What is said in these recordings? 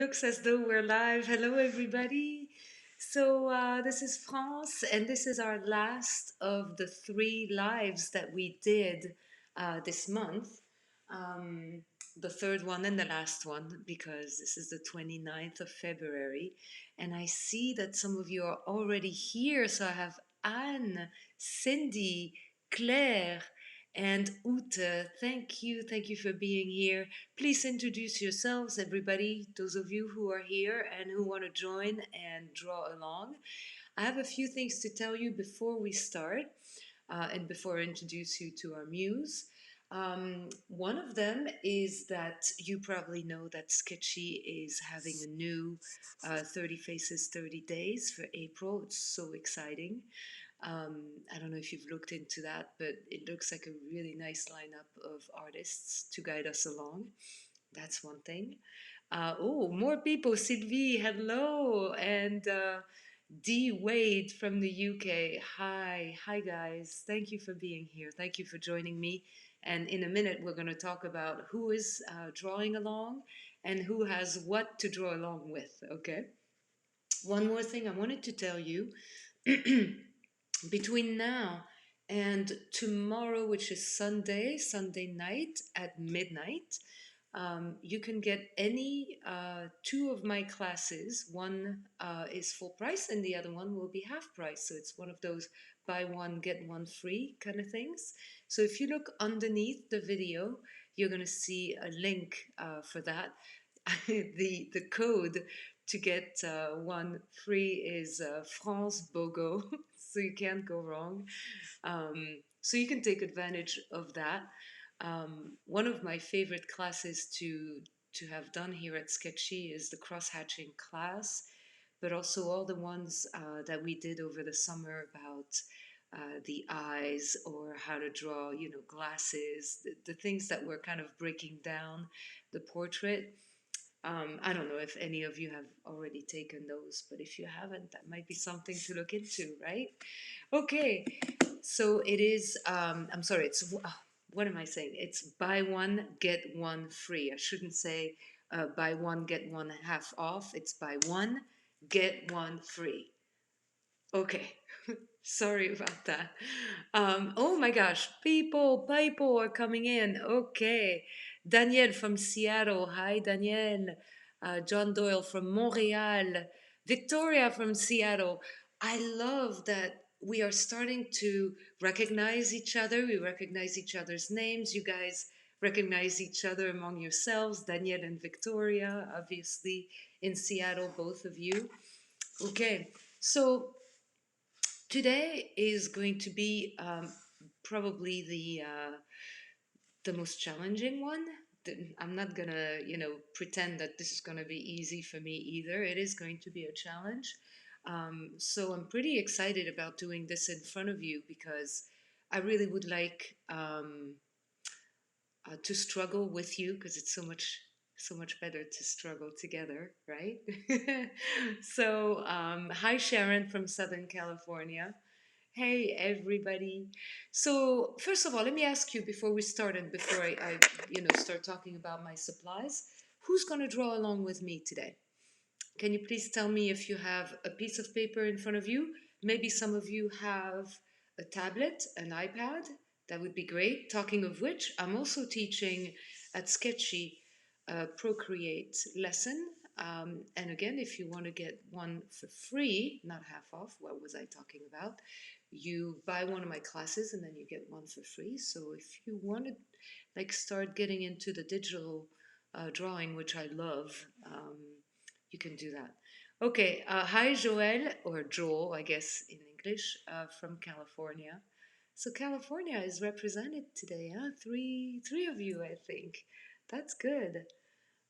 Looks as though we're live. Hello, everybody. This is France, and this is our last of the three lives that we did this month. Um, the third one and the last one, because this is the 29th of February. And I see that some of you are already here. So I have Anne, Cindy, Claire, and Ute. Thank you for being here. Please introduce yourselves, everybody, those of you who are here and who want to join and draw along. I have a few things to tell you before we start and before I introduce you to our muse. One of them is that you probably know that Sketchy is having a new 30 Faces 30 Days for April. It's so exciting. I don't know if you've looked into that, but it looks like a really nice lineup of artists to guide us along. That's one thing. Oh, more people. Sylvie, hello. And D. Wade from the UK. Hi. Hi, guys. Thank you for being here. Thank you for joining me. And in a minute, we're going to talk about who is drawing along and who has what to draw along with. Okay. One more thing I wanted to tell you between now and tomorrow, which is Sunday night at midnight, you can get any two of my classes. One is full price and the other one will be half price. So it's one of those buy one, get one free kind of things. So if you look underneath the video, you're going to see a link for that. The code to get one free is France Bogo, so you can't go wrong. So you can take advantage of that. One of my favorite classes to have done here at Sketchy is the cross hatching class, but also all the ones that we did over the summer about the eyes or how to draw, glasses, the things that were kind of breaking down the portrait. I don't know if any of you have already taken those, but if you haven't, that might be something to look into, right? Okay, so it is, I'm sorry, what am I saying? It's buy one, get one free. I shouldn't say buy one, get one half off. It's buy one, get one free. Okay, sorry about that. Oh my gosh, people are coming in. Okay, Daniel from Seattle. Hi, Daniel. John Doyle from Montreal. Victoria from Seattle. I love that we are starting to recognize each other. We recognize each other's names. You guys recognize each other among yourselves. Daniel and Victoria, obviously, in Seattle, both of you. Okay, so today is going to be probably the most challenging one. I'm not gonna, pretend that this is gonna be easy for me either. It is going to be a challenge. So I'm pretty excited about doing this in front of you because I really would like to struggle with you because it's so much better to struggle together, right? Hi Sharon from Southern California. Hey everybody. So first of all, let me ask you before we start and before I start talking about my supplies, who's going to draw along with me today? Can you please tell me if you have a piece of paper in front of you? Maybe some of you have a tablet, an iPad. That would be great. Talking of which, I'm also teaching at Sketchy a Procreate lesson. And again, if you want to get one for free, not half off, what was I talking about? You buy one of my classes and then you get one for free. So if you want to start getting into the digital drawing, which I love, you can do that. Okay. Hi, Joel, or Joel, I guess in English, from California. So California is represented today, huh? Three of you, I think. That's good.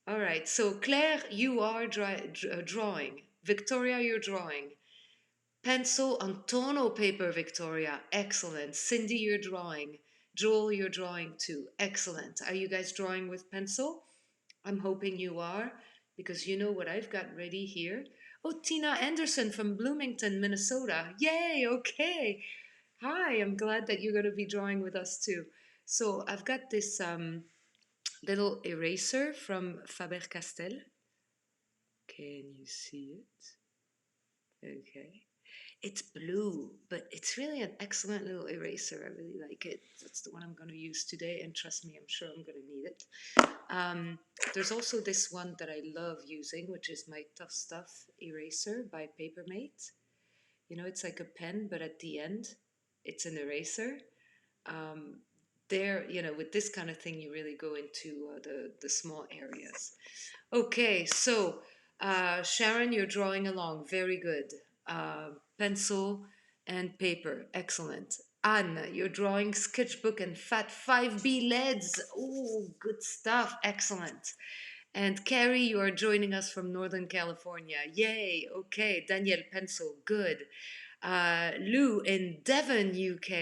All right. So Claire, you are drawing. Victoria, you're drawing. Pencil on tono paper, Victoria. Excellent. Cindy, you're drawing. Joel, you're drawing too. Excellent. Are you guys drawing with pencil? I'm hoping you are, because you know what I've got ready here. Oh, Tina Anderson from Bloomington, Minnesota. Yay, okay. Hi, I'm glad that you're going to be drawing with us too. So I've got this little eraser from Faber-Castell. Can you see it? Okay. It's blue, but it's really an excellent little eraser. I really like it. That's the one I'm going to use today, and trust me, I'm sure I'm going to need it. There's also this one that I love using, which is my Tough Stuff eraser by Papermate. You know, it's like a pen, but at the end, it's an eraser. Um, with this kind of thing, you really go into the small areas. Okay, so Sharon, you're drawing along. Very good. Pencil and paper. Excellent. Anne, you're drawing sketchbook and fat 5B LEDs. Oh, good stuff. Excellent. And Carrie, you are joining us from Northern California. Yay. Okay. Danielle, pencil. Good. Lou in Devon, UK,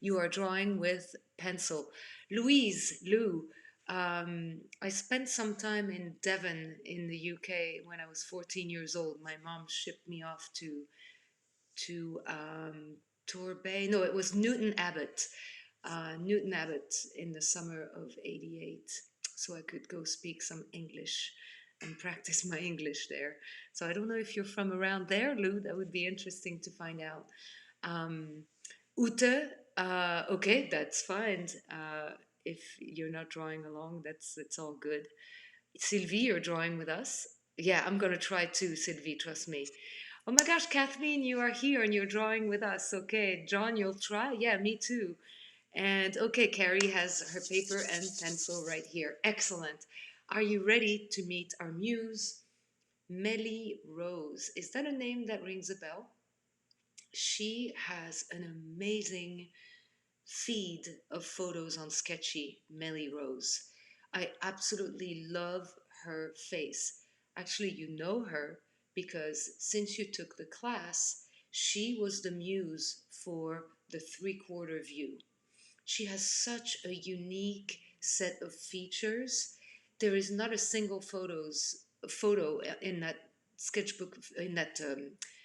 you are drawing with pencil. Lou, I spent some time in Devon in the UK when I was 14 years old. My mom shipped me off to Torbay. No, it was Newton Abbott in the summer of '88, so I could go speak some English and practice my English there. So I don't know if you're from around there, Lou. That would be interesting to find out. Um, Ute, okay, that's fine. If you're not drawing along, it's all good. Sylvie, you're drawing with us. Yeah, I'm gonna try too, Sylvie. Trust me. Oh my gosh, Kathleen, you are here and you're drawing with us. Okay, John, you'll try. Yeah, me too. And okay, Carrie has her paper and pencil right here. Excellent. Are you ready to meet our muse, Melly Rose? Is that a name that rings a bell? She has an amazing feed of photos on Sketchy, Melly Rose. I absolutely love her face. Actually, you know her because since you took the class, she was the muse for the three-quarter view. She has such a unique set of features. There is not a single photo in that sketchbook in that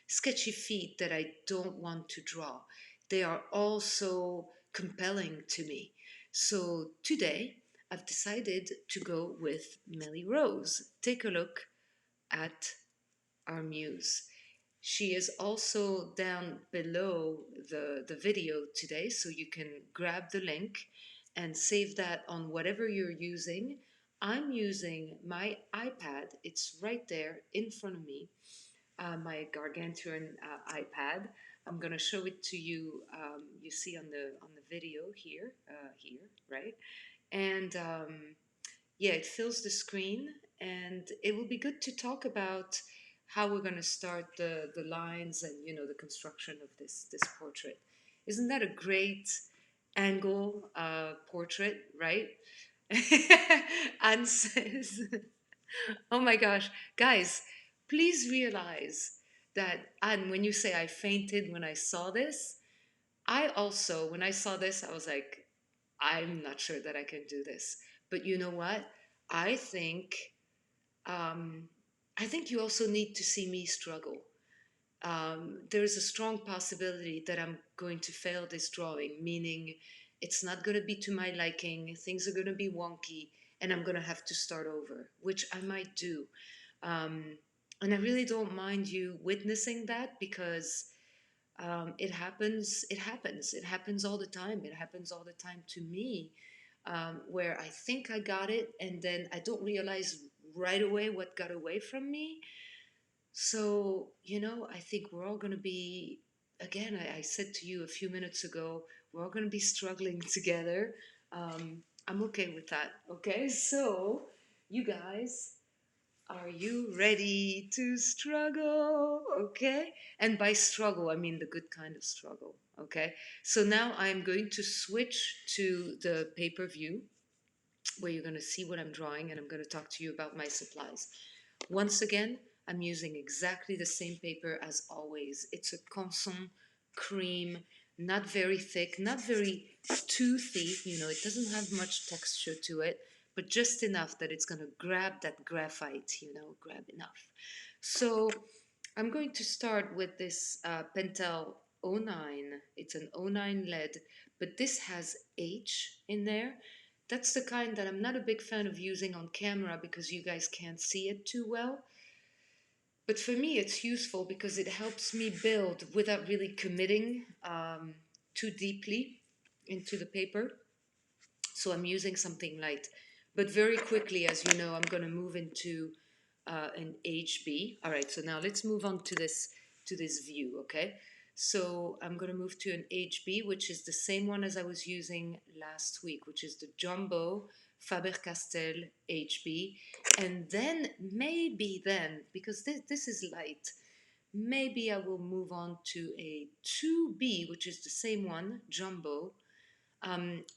sketchy feed that I don't want to draw. They are all so compelling to me. So today I've decided to go with Melly Rose. Take a look at our muse. She is also down below the video today, so you can grab the link and save that on whatever you're using. I'm using my iPad, it's right there in front of me, my gargantuan iPad. I'm gonna show it to you. You see on the video here, right? And yeah, it fills the screen, and it will be good to talk about how we're going to start the lines and the construction of this portrait. Isn't that a great angle portrait, right? Anne says, "Oh my gosh, guys, please realize that Anne, when you say I fainted when I saw this, I also when I saw this I was like, I'm not sure that I can do this. But you know what? I think um, I think you also need to see me struggle. There is a strong possibility that I'm going to fail this drawing, meaning it's not going to be to my liking. Things are going to be wonky, and I'm going to have to start over, which I might do. Um, and I really don't mind you witnessing that because it happens. It happens. It happens all the time. It happens all the time to me, where I think I got it, and then I don't realize right away what got away from me. So I think we're all going to be. Again, I said to you a few minutes ago, we're all going to be struggling together. I'm okay with that. Okay, so you guys. Are you ready to struggle? Okay. And by struggle, I mean the good kind of struggle. Okay. So now I'm going to switch to the pay-per view where you're going to see what I'm drawing and I'm going to talk to you about my supplies. Once again, I'm using exactly the same paper as always. It's a Canson cream, not very thick, not very toothy, it doesn't have much texture to it, but just enough that it's going to grab that graphite, grab enough. So I'm going to start with this Pentel O9. It's an O9 lead, but this has H in there. That's the kind that I'm not a big fan of using on camera because you guys can't see it too well. But for me, it's useful because it helps me build without really committing too deeply into the paper. So I'm using something light. But very quickly, as you know, I'm going to move into an HB. All right, so now let's move on to this view, okay? So I'm going to move to an HB, which is the same one as I was using last week, which is the Jumbo Faber-Castell HB. And then, maybe then, because this is light, maybe I will move on to a 2B, which is the same one, Jumbo,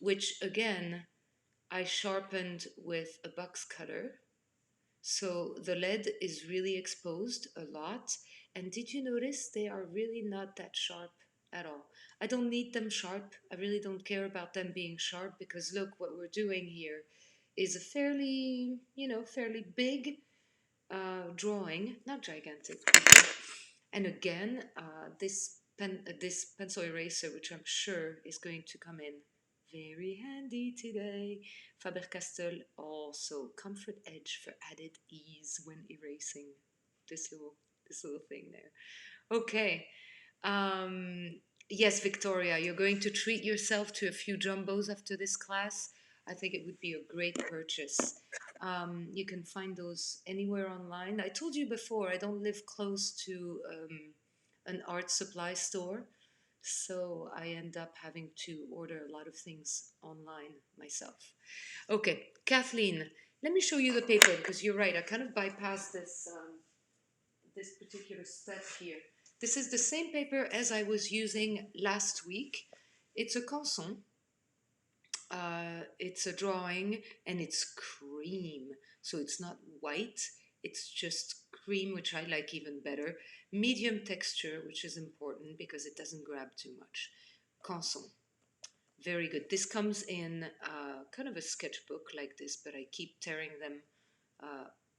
which again I sharpened with a box cutter. So the lead is really exposed a lot. And did you notice they are really not that sharp at all? I don't need them sharp. I really don't care about them being sharp because look, what we're doing here is a fairly, fairly big drawing, not gigantic. And again, this pencil eraser, which I'm sure is going to come in very handy today. Faber-Castell also Comfort Edge for added ease when erasing. This little this little thing there. Okay. Um, yes, Victoria, you're going to treat yourself to a few jumbos after this class. I think it would be a great purchase. You can find those anywhere online. I told you before, I don't live close to an art supply store, so I end up having to order a lot of things online myself. Okay, Kathleen, let me show you the paper because you're right. I kind of bypassed this particular step here. This is the same paper as I was using last week. It's a canson. It's a drawing and it's cream. So it's not white, it's just cream, which I like even better. Medium texture, which is important because it doesn't grab too much. Canson. Very good. This comes in kind of a sketchbook like this, but I keep tearing them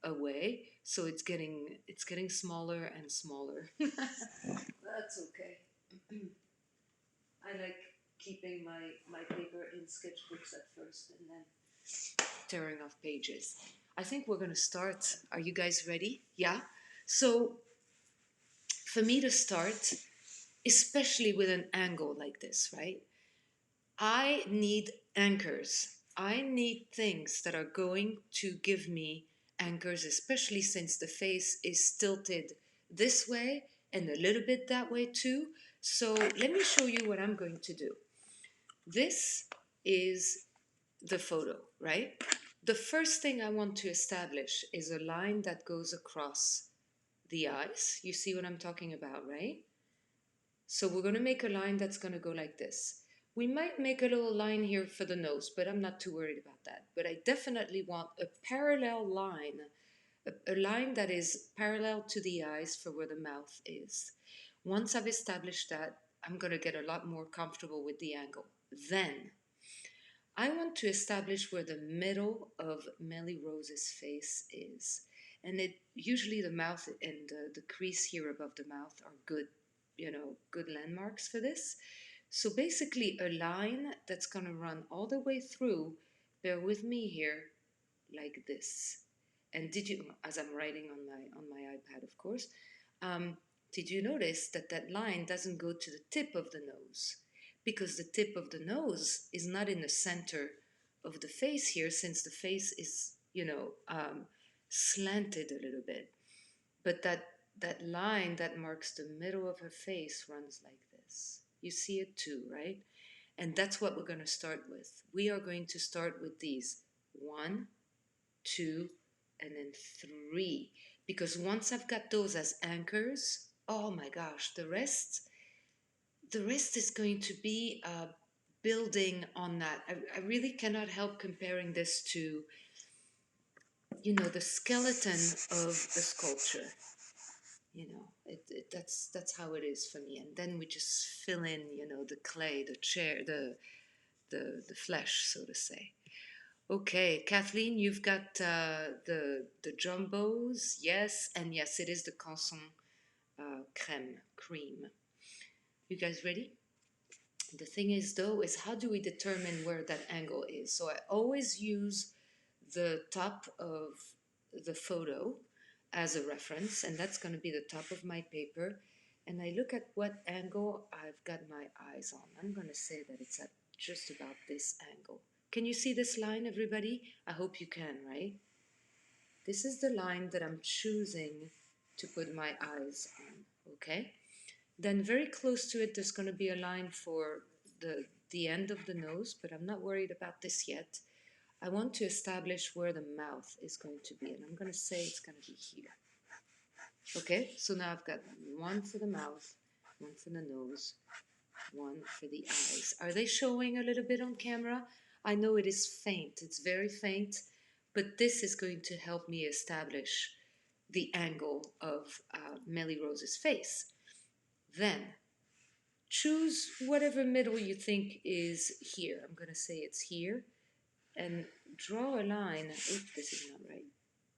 away, so it's getting smaller and smaller. That's okay. I like keeping my paper in sketchbooks at first and then tearing off pages. I think we're going to start. Are you guys ready? Yeah? So, for me to start, especially with an angle like this, right? I need anchors. I need things that are going to give me anchors, especially since the face is tilted this way and a little bit that way too. So let me show you what I'm going to do. This is the photo, right? The first thing I want to establish is a line that goes across the eyes. You see what I'm talking about, right? So we're going to make a line that's going to go like this. We might make a little line here for the nose, but I'm not too worried about that. But I definitely want a parallel line, a line that is parallel to the eyes for where the mouth is. Once I've established that, I'm going to get a lot more comfortable with the angle. Then I want to establish where the middle of Melly Rose's face is. And it usually the mouth and the crease here above the mouth are good, good landmarks for this. So basically a line that's going to run all the way through, bear with me here, like this. And did you, as I'm writing on my iPad, of course, did you notice that that line doesn't go to the tip of the nose? Because the tip of the nose is not in the center of the face here, since the face is, slanted a little bit. But that line that marks the middle of her face runs like this. You see it too, right? And that's what we're going to start with. We are going to start with these. 1, 2, and then 3. Because once I've got those as anchors, oh my gosh, the rest is going to be building on that. I really cannot help comparing this to, the skeleton of a sculpture. That's how it is for me. And then we just fill in, the clay, the chair, the flesh, so to say. Okay, Kathleen, you've got the jumbos, yes, and yes, it is the Canson cream. You guys ready? The thing is, though, is how do we determine where that angle is? So I always use the top of the photo as a reference, and that's going to be the top of my paper. And I look at what angle I've got my eyes on. I'm going to say that it's at just about this angle. Can you see this line, everybody? I hope you can, right? This is the line that I'm choosing to put my eyes on, okay? Then very close to it, there's going to be a line for the end of the nose, but I'm not worried about this yet. I want to establish where the mouth is going to be, and I'm going to say it's going to be here. Okay, so now I've got one for the mouth, one for the nose, one for the eyes. Are they showing a little bit on camera? I know it is faint, it's very faint, but this is going to help me establish the angle of Melly Rose's face. Then choose whatever middle you think is here. I'm going to say it's here. And draw a line. Oops, this is not right.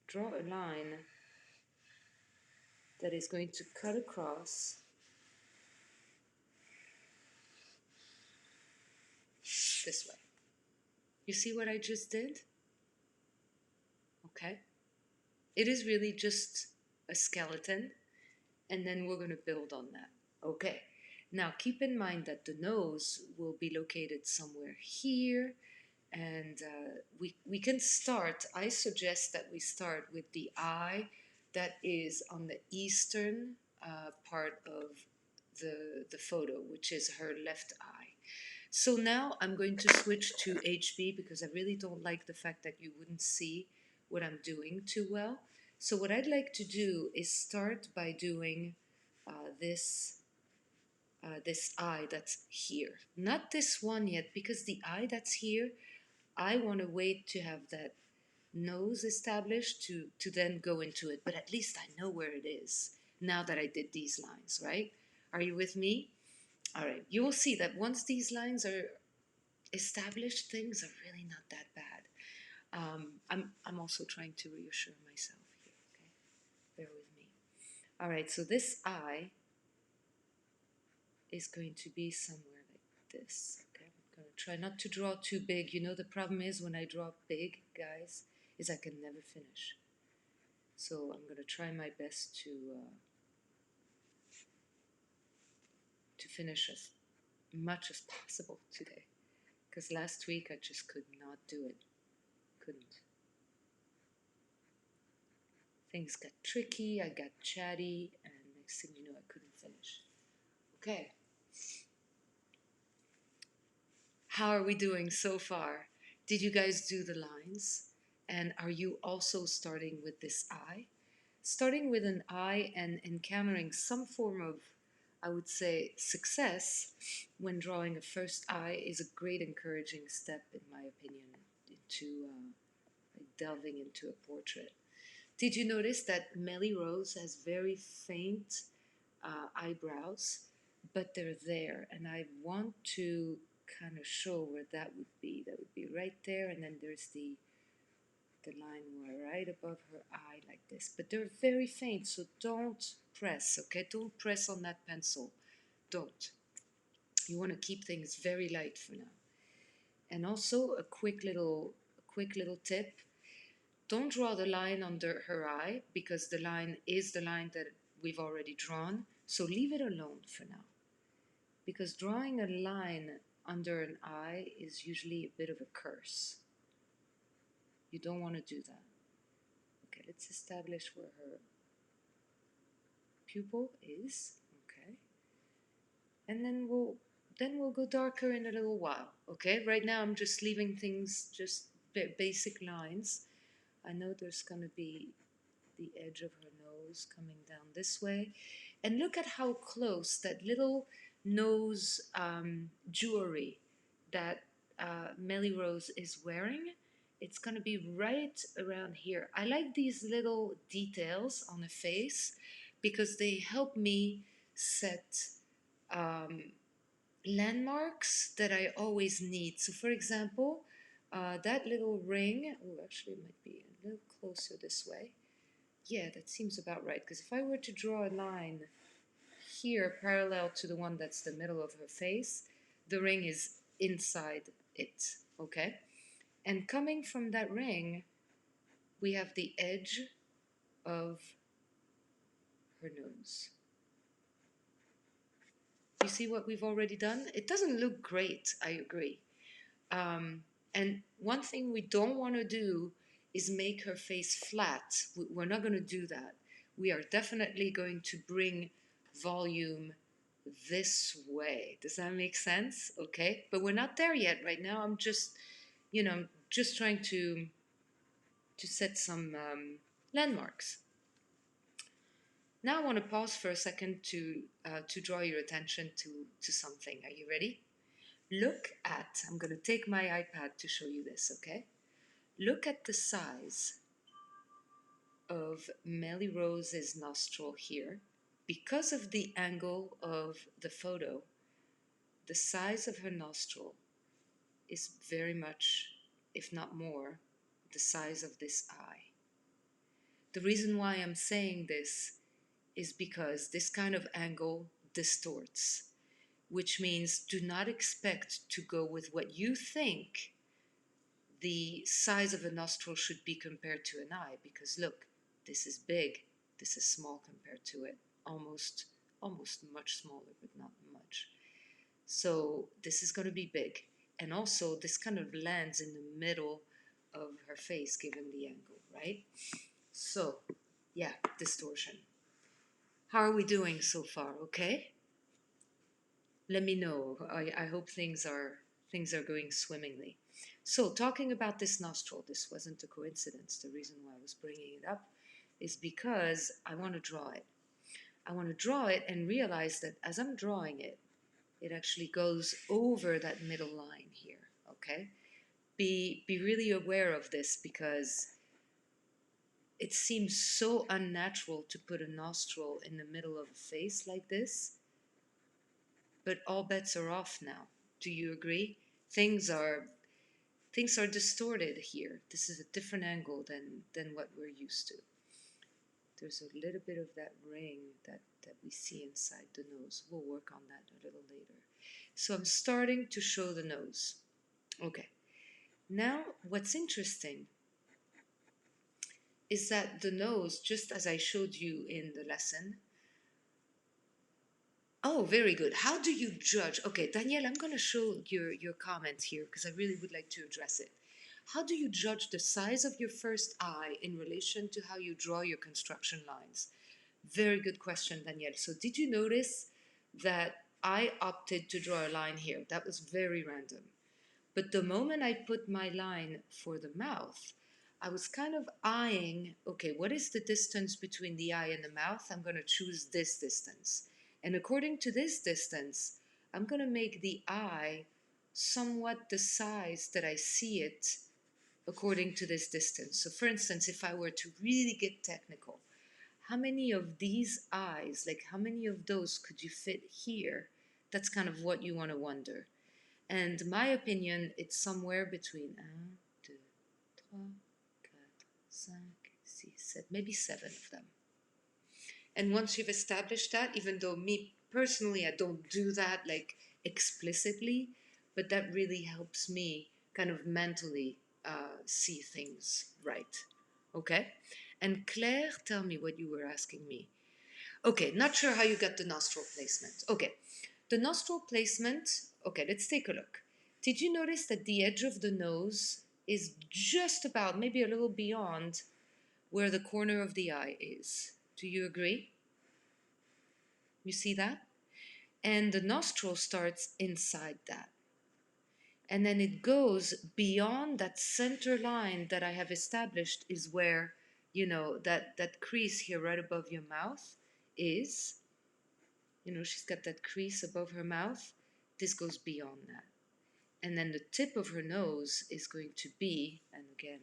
Draw a line that is going to cut across this way. You see what I just did? Okay. It is really just a skeleton, and then we're going to build on that. Okay. Now keep in mind that the nose will be located somewhere here, and we can start. I suggest that we start with the eye that is on the eastern part of the photo, which is her left eye. So now I'm going to switch to HB because I really don't like the fact that you wouldn't see what I'm doing too well. So what I'd like to do is start by doing this this eye that's here. Not this one yet, because the eye that's here, I want to wait to have that nose established to then go into it. But at least I know where it is now that I did these lines, right? Are you with me? All right. You will see that once these lines are established, things are really not that bad. I'm also trying to reassure myself here, okay? Bear with me. All right, so this eye is going to be somewhere like this, okay? I'm going to try not to draw too big. You know, the problem is when I draw big, guys, is I can never finish. So I'm going to try my best to finish as much as possible today. Because last week I just could not do it. Couldn't. Things got tricky, I got chatty, and next thing you know, I couldn't finish. Okay. How are we doing so far? Did you guys do the lines? And are you also starting with this eye? Starting with an eye and encountering some form of, I would say, success when drawing a first eye is a great encouraging step, in my opinion, into delving into a portrait. Did you notice that Melly Rose has very faint eyebrows, but they're there, and I want to kind of show where that would be. That would be right there, and then there's the line right above her eye like this. But they're very faint, so don't press, okay? Don't press on that pencil. Don't. You want to keep things very light for now. And also a quick little tip. Don't draw the line under her eye because the line is the line that we've already drawn. So leave it alone for now. Because drawing a line under an eye is usually a bit of a curse. You don't want to do that. Okay, let's establish where her pupil is. Okay. And then we'll go darker in a little while. Okay, right now I'm just leaving things just basic lines. I know there's going to be the edge of her nose coming down this way. And look at how close that little nose jewelry that Melly Rose is wearing. It's going to be right around here. I like these little details on the face because they help me set landmarks that I always need. So for example, that little ring, oh, actually it might be a little closer this way. Yeah, that seems about right. Because if I were to draw a line here parallel to the one that's the middle of her face, the ring is inside it, okay? And coming from that ring, we have the edge of her nose. You see what we've already done? It doesn't look great, I agree. Um, and one thing we don't want to do is make her face flat. We're not going to do that. We are definitely going to bring volume this way. Does that make sense? Okay. But we're not there yet right now. I'm just, just trying to set some landmarks. Now I want to pause for a second to draw your attention to something. Are you ready? Look at, I'm going to take my iPad to show you this, okay? Look at the size of Melly Rose's nostril here. Because of the angle of the photo, the size of her nostril is very much, if not more, the size of this eye. The reason why I'm saying this is because this kind of angle distorts, which means do not expect to go with what you think the size of a nostril should be compared to an eye, because look, this is big, this is small compared to it, almost much smaller, but not much. So this is going to be big, and also this kind of lands in the middle of her face given the angle, right? So yeah, distortion. How are we doing so far? Okay, let me know. I hope things are going swimmingly. So, talking about this nostril, this wasn't a coincidence. The reason why I was bringing it up is because I want to draw it. I want to draw it and realize that as I'm drawing it, it actually goes over that middle line here. Okay, be really aware of this because it seems so unnatural to put a nostril in the middle of a face like this, but all bets are off now. Do you agree? Things are things are distorted here. This is a different angle than what we're used to. There's a little bit of that ring that we see inside the nose. We'll work on that a little later. So I'm starting to show the nose. Okay. Now, what's interesting is that the nose, just as I showed you in the lesson, oh, very good. How do you judge? Okay, Danielle, I'm going to show your comments here because I really would like to address it. How do you judge the size of your first eye in relation to how you draw your construction lines? Very good question, Danielle. So, did you notice that I opted to draw a line here? That was very random. But the moment I put my line for the mouth, I was kind of eyeing, okay, what is the distance between the eye and the mouth? I'm going to choose this distance. And according to this distance, I'm going to make the eye somewhat the size that I see it according to this distance. So, for instance, if I were to really get technical, how many of these eyes, like how many of those could you fit here? That's kind of what you want to wonder. And my opinion, it's somewhere between 1, 2, 3, 4, 5, 6, 7, maybe 7 of them. And once you've established that, even though me personally, I don't do that like explicitly, but that really helps me kind of mentally see things right. Okay? And Claire, tell me what you were asking me. Okay, not sure how you got the nostril placement. Okay, the nostril placement, okay, let's take a look. Did you notice that the edge of the nose is just about, maybe a little beyond, where the corner of the eye is? Do you agree? You see that? And the nostril starts inside that. And then it goes beyond that center line that I have established is where, that crease here right above your mouth is. She's got that crease above her mouth. This goes beyond that. And then the tip of her nose is going to be, and again,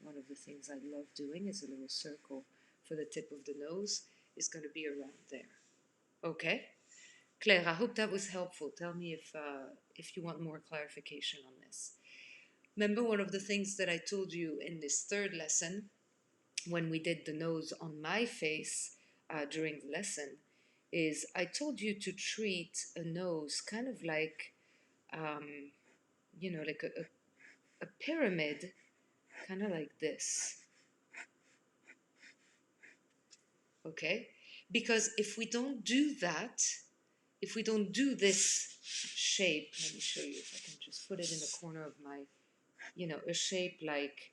one of the things I love doing is a little circle for the tip of the nose, is going to be around there. Okay? Claire, I hope that was helpful. Tell me if you want more clarification on this. Remember one of the things that I told you in this third lesson when we did the nose on my face during the lesson is I told you to treat a nose kind of like, like a pyramid, kind of like this. Okay? Because if we don't do that, if we don't do this shape, let me show you if I can just put it in the corner of my, a shape like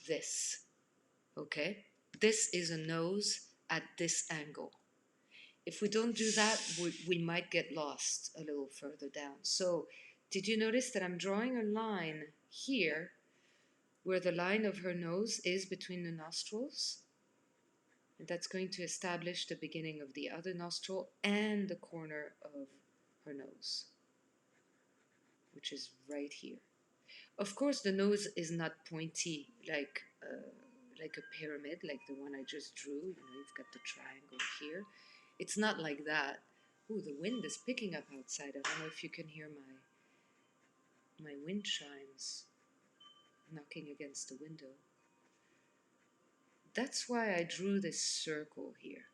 this, okay? This is a nose at this angle. If we don't do that, we might get lost a little further down. So did you notice that I'm drawing a line here where the line of her nose is between the nostrils? And that's going to establish the beginning of the other nostril and the corner of her nose, which is right here. Of course, the nose is not pointy like a pyramid, like the one I just drew. You've got the triangle here. It's not like that. Ooh, the wind is picking up outside. I don't know if you can hear my wind chimes knocking against the window. That's why I drew this circle here.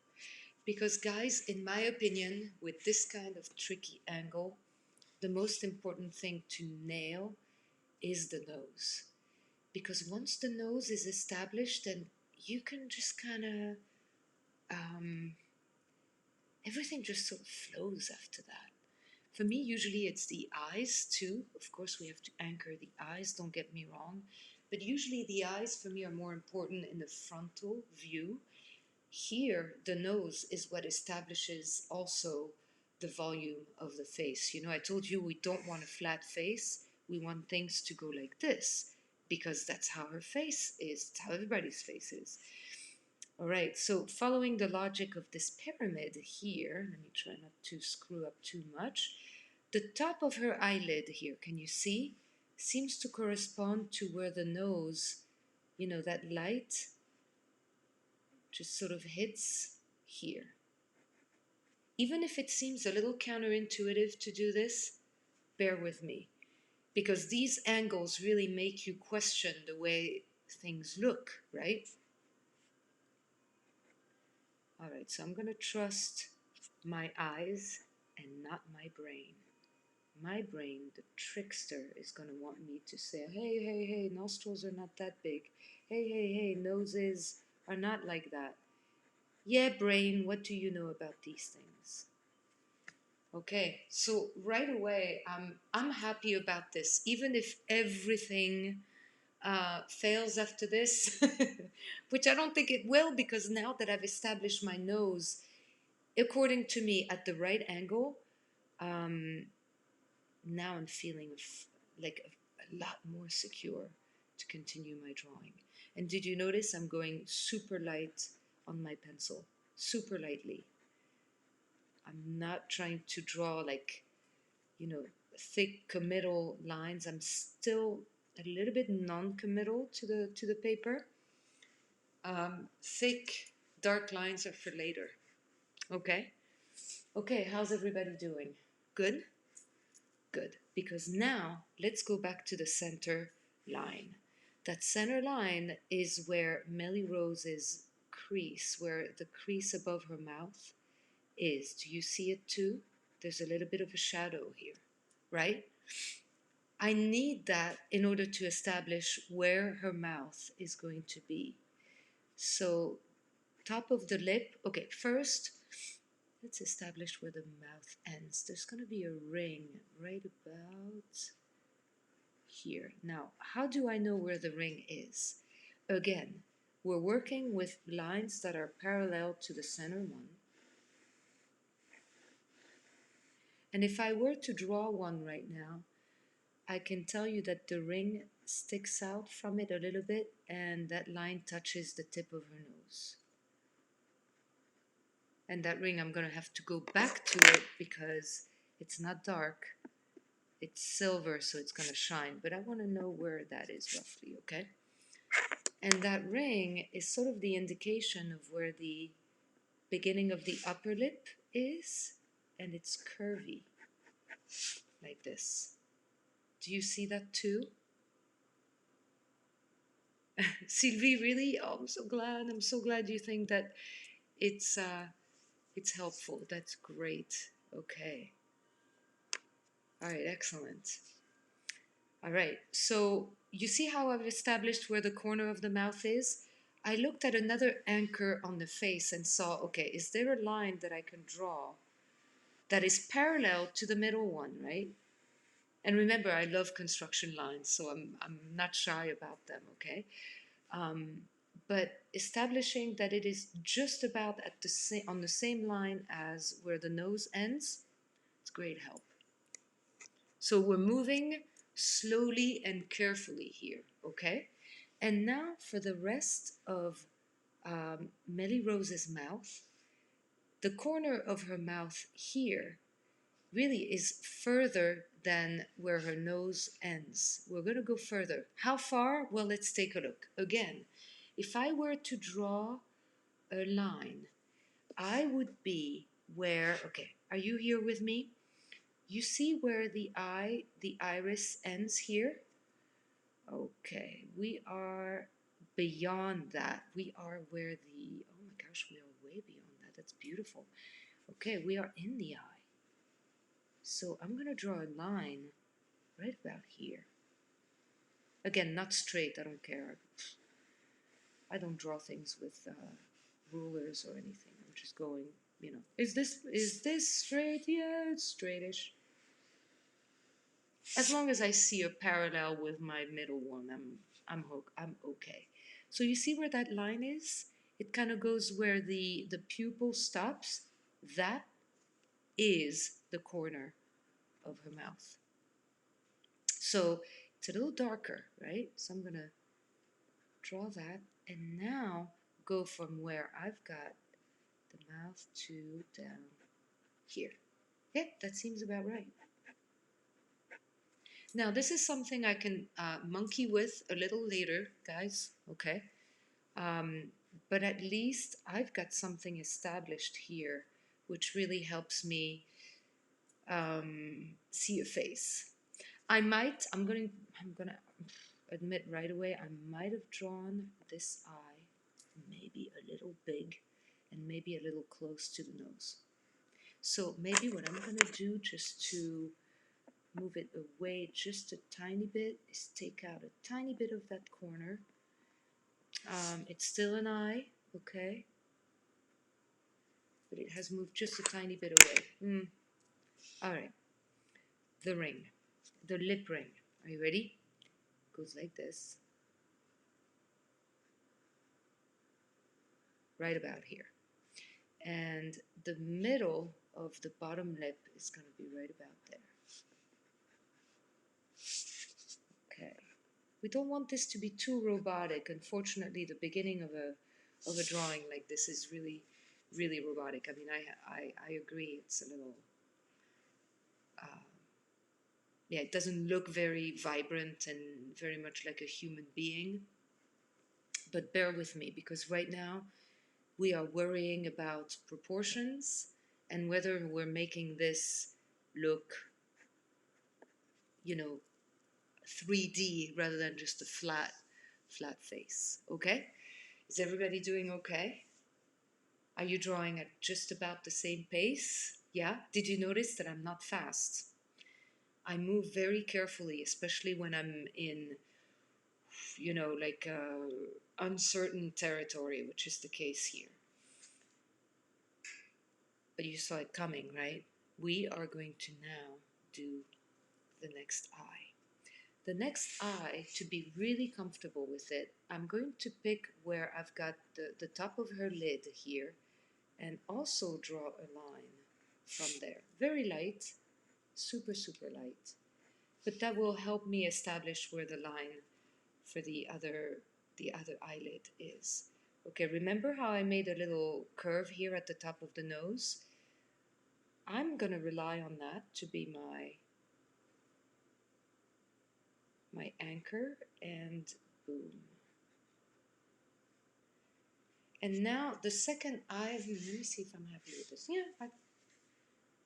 Because guys, in my opinion, with this kind of tricky angle, the most important thing to nail is the nose. Because once the nose is established, then you can just kind of, everything just sort of flows after that. For me, usually it's the eyes too. Of course, we have to anchor the eyes, don't get me wrong. But usually the eyes for me are more important in the frontal view. Here, the nose is what establishes also the volume of the face. I told you we don't want a flat face. We want things to go like this because that's how her face is. It's how everybody's face is. All right, so following the logic of this pyramid here, let me try not to screw up too much. The top of her eyelid here, can you see? Seems to correspond to where the nose, that light just sort of hits here. Even if it seems a little counterintuitive to do this, bear with me, because these angles really make you question the way things look, right? All right, so I'm going to trust my eyes and not my brain. My brain, the trickster, is going to want me to say, hey, hey, hey, nostrils are not that big. Hey, hey, hey, noses are not like that. Yeah, brain, what do you know about these things? Okay, so right away, I'm happy about this, even if everything fails after this, which I don't think it will, because now that I've established my nose, according to me, at the right angle, now I'm feeling like a lot more secure to continue my drawing. And did you notice I'm going super light on my pencil, super lightly. I'm not trying to draw like, thick committal lines. I'm still a little bit non-committal to the paper. Thick, dark lines are for later. Okay? Okay, how's everybody doing? Good? Good. Because now, let's go back to the center line. That center line is where Melly Rose's crease, where the crease above her mouth is. Do you see it too? There's a little bit of a shadow here, right? I need that in order to establish where her mouth is going to be. So, top of the lip. Okay, first, let's establish where the mouth ends. There's going to be a ring right about here. Now, how do I know where the ring is? Again, we're working with lines that are parallel to the center one. And if I were to draw one right now, I can tell you that the ring sticks out from it a little bit, and that line touches the tip of her nose. And that ring, I'm going to have to go back to it because it's not dark. It's silver, so it's going to shine. But I want to know where that is roughly, okay? And that ring is sort of the indication of where the beginning of the upper lip is, and it's curvy, like this. Do you see that too? Sylvie, really? Oh, I'm so glad. I'm so glad you think that it's helpful. That's great. Okay. All right, excellent. All right, so you see how I've established where the corner of the mouth is? I looked at another anchor on the face and saw, okay, is there a line that I can draw that is parallel to the middle one, right? And remember, I love construction lines, so I'm not shy about them, okay? Um, but establishing that it is just about at the on the same line as where the nose ends, it's great help. So we're moving slowly and carefully here, okay? And now for the rest of Melly Rose's mouth, the corner of her mouth here really is further than where her nose ends. We're going to go further. How far? Well, let's take a look. Again, if I were to draw a line, I would be where, okay, are you here with me? You see where the eye, the iris ends here? Okay, we are beyond that. We are where the, oh my gosh, we are way beyond that. That's beautiful. Okay, we are in the eye. So I'm going to draw a line right about here. Again, not straight, I don't care. I don't draw things with rulers or anything. I'm just going, is this straight? Yeah, it's straightish. As long as I see a parallel with my middle one, I'm okay. So you see where that line is? It kind of goes where the pupil stops. That is the corner of her mouth. So it's a little darker, right? So I'm gonna draw that, and now go from where I've got the mouth to down here. Yep, that seems about right. Now, this is something I can monkey with a little later, guys, okay? Um, but at least I've got something established here, which really helps me see a face. I'm gonna admit right away, I might have drawn this eye maybe a little big and maybe a little close to the nose. So maybe what I'm gonna do, just to move it away just a tiny bit, is take out a tiny bit of that corner. It's still an eye, okay, but it has moved just a tiny bit away. All right, the ring, the lip ring. Are you ready? Goes like this, right about here. And the middle of the bottom lip is going to be right about there. Okay. We don't want this to be too robotic. Unfortunately, the beginning of a drawing like this is really, really robotic. I mean, I agree. It's a little, uh, yeah, it doesn't look very vibrant and very much like a human being. But bear with me, because right now we are worrying about proportions and whether we're making this look, you know, 3D rather than just a flat face. Okay? Is everybody doing okay? Are you drawing at just about the same pace? Yeah? Did you notice that I'm not fast? I move very carefully, especially when I'm in, like uncertain territory, which is the case here. But you saw it coming, right? We are going to now do the next eye. The next eye, to be really comfortable with it, I'm going to pick where I've got the top of her lid here, and also draw a line from there. Very light, super, super light. But that will help me establish where the line for the other eyelid is. Okay, remember how I made a little curve here at the top of the nose? I'm gonna rely on that to be my anchor, and boom. And now the second eye, let me see if I'm happy with this. Yeah,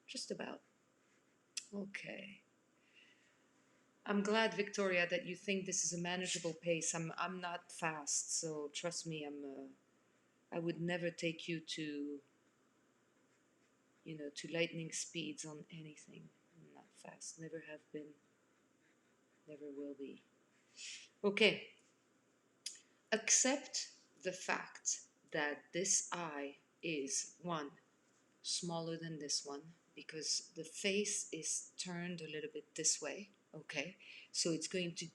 just about. Okay. I'm glad, Victoria, that you think this is a manageable pace. I'm not fast, so trust me. I would never take you to lightning speeds on anything. I'm not fast, never have been. Never will be. Okay. Accept the fact that this eye is one, smaller than this one, because the face is turned a little bit this way. Okay. So it's going to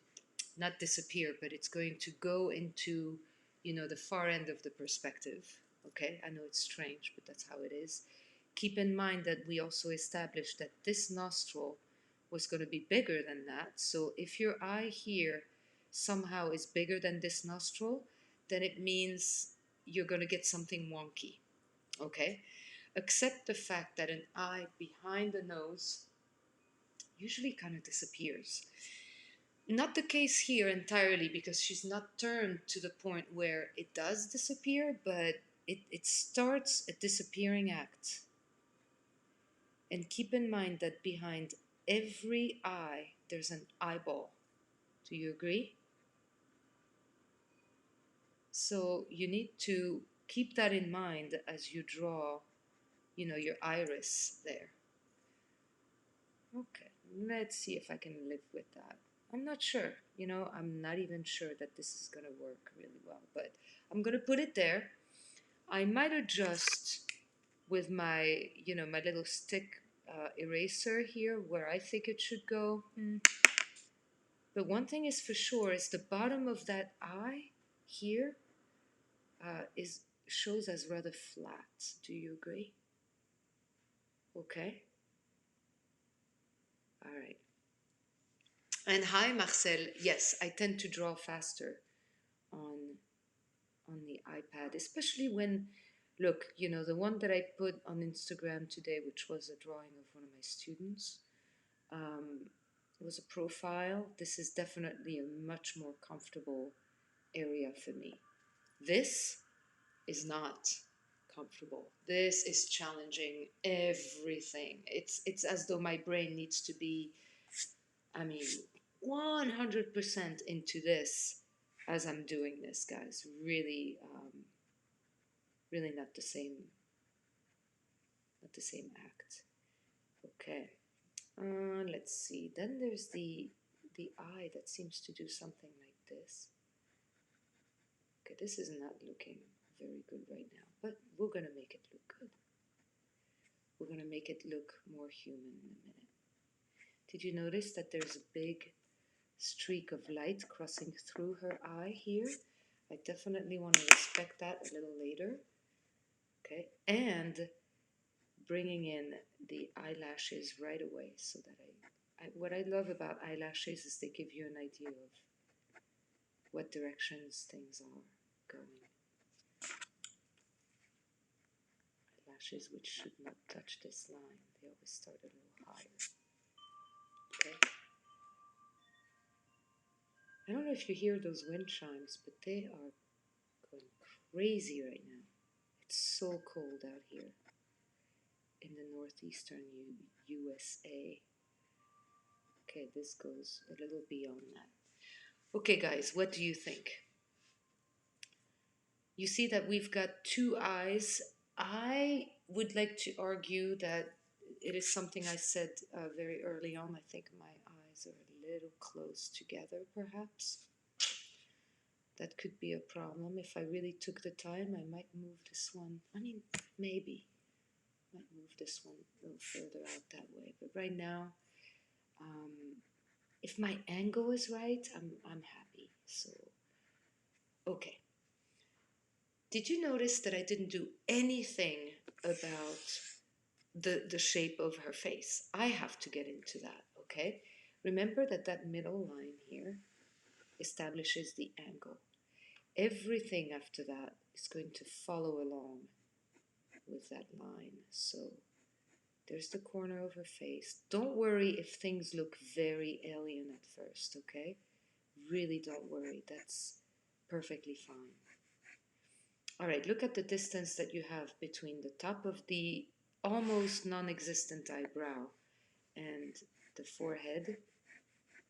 not disappear, but it's going to go into, the far end of the perspective. Okay. I know it's strange, but that's how it is. Keep in mind that we also established that this nostril was going to be bigger than that. So if your eye here somehow is bigger than this nostril, then it means you're going to get something wonky. Okay? Accept the fact that an eye behind the nose usually kind of disappears. Not the case here entirely, because she's not turned to the point where it does disappear, but it starts a disappearing act. And keep in mind that behind every eye, there's an eyeball. Do you agree? So you need to keep that in mind as you draw, your iris there. Okay, let's see if I can live with that. I'm not sure. I'm not even sure that this is going to work really well, but I'm going to put it there. I might adjust with my little stick eraser here where I think it should go. But one thing is for sure is the bottom of that eye here is shows as rather flat. Do you agree? Okay. All right. And hi, Marcel. Yes, I tend to draw faster on the iPad, especially when, look, the one that I put on Instagram today, which was a drawing of one of my students, um, was a profile. This is definitely a much more comfortable area for me. This is not comfortable. This is challenging everything. It's as though my brain needs to be, I mean, 100% into this as I'm doing this, guys. Really, really not the same act. Okay. Let's see. Then there's the eye that seems to do something like this. Okay, this is not looking very good right now, but we're gonna make it look good. We're gonna make it look more human in a minute. Did you notice that there's a big streak of light crossing through her eye here? I definitely want to respect that a little later. Okay, and bringing in the eyelashes right away, so that what I love about eyelashes is they give you an idea of what directions things are going. Eyelashes which should not touch this line, they always start a little higher. Okay. I don't know if you hear those wind chimes, but they are going crazy right now. It's so cold out here in the northeastern USA. Okay, this goes a little beyond that. Okay, guys, what do you think? You see that we've got two eyes. I would like to argue that it is something I said very early on. I think my eyes are a little close together, perhaps. That could be a problem. If I really took the time, I might move this one. I mean, maybe. Might move this one a little further out that way. But right now, if my angle is right, I'm happy. So, okay. Did you notice that I didn't do anything about the shape of her face? I have to get into that, okay? Remember that middle line here establishes the angle. Everything after that is going to follow along with that line. So there's the corner of her face. Don't worry if things look very alien at first, okay? Really don't worry. That's perfectly fine. All right, look at the distance that you have between the top of the almost non-existent eyebrow and the forehead.